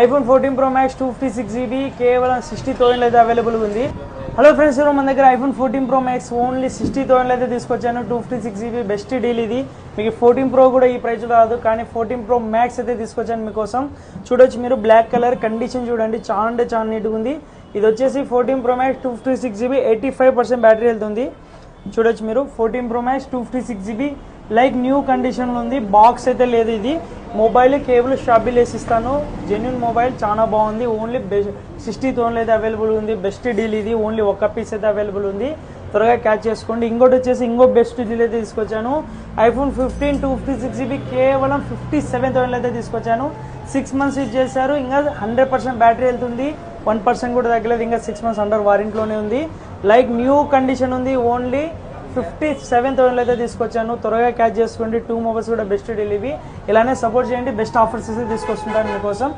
iPhone 14 Pro Max 256GB కేవలం 60,000 అయితే available ఉంది. హలో ఫ్రెండ్స్, మన దగ్గర iPhone 14 Pro Max ఓన్లీ 60,000 అయితే తీసుకొచ్చాను. 256GB బెస్ట్ డీల్ ఇది. మీకు 14 Pro కూడా ఈ ప్రైస్ రాదు, కానీ 14 Pro Max అయితే తీసుకొచ్చాను మీకోసం. చూడొచ్చు మీరు, బ్లాక్ కలర్ కండిషన్ చూడండి, చాలా అంటే చాలా నీట్గా ఉంది. ఇది వచ్చేసి 14 Pro Max 256GB 85% బ్యాటరీ వెళ్తుంది. చూడొచ్చు మీరు, 14 Pro Max 256GB like new కండిషన్లో ఉంది. బాక్స్ అయితే లేదు, ఇది మొబైల్ కేబుల్ స్టాబిల్ వేసి ఇస్తాను. జెన్యున్ మొబైల్, చాలా బాగుంది. ఓన్లీ 60,000 అయితే అవైలబుల్ ఉంది. బెస్ట్ డీల్ ఇది. ఓన్లీ ఒక్క పీస్ అయితే అవైలబుల్ ఉంది, త్వరగా క్యాచ్ చేసుకోండి. ఇంకోటి వచ్చేసి ఇంకో బెస్ట్ డీల్ అయితే తీసుకొచ్చాను. iPhone 15 256GB కేవలం 57,000 అయితే తీసుకొచ్చాను. 6 months యూజ్ చేశారు. ఇంకా 100% బ్యాటరీ వెళ్తుంది. 1% కూడా తగ్గలేదు. ఇంకా 6 months అండర్ వారంటీలోనే ఉంది. లైక్ న్యూ కండిషన్ ఉంది. ఓన్లీ 57,000 అయితే తీసుకొచ్చాను. త్వరగా క్యాచ్ చేసుకోండి. 2 మొబైల్స్ కూడా బెస్ట్ డెలివరీ. ఇలానే సపోర్ట్ చేయండి. బెస్ట్ ఆఫర్స్ అయితే తీసుకొస్తుంటాను మీకోసం.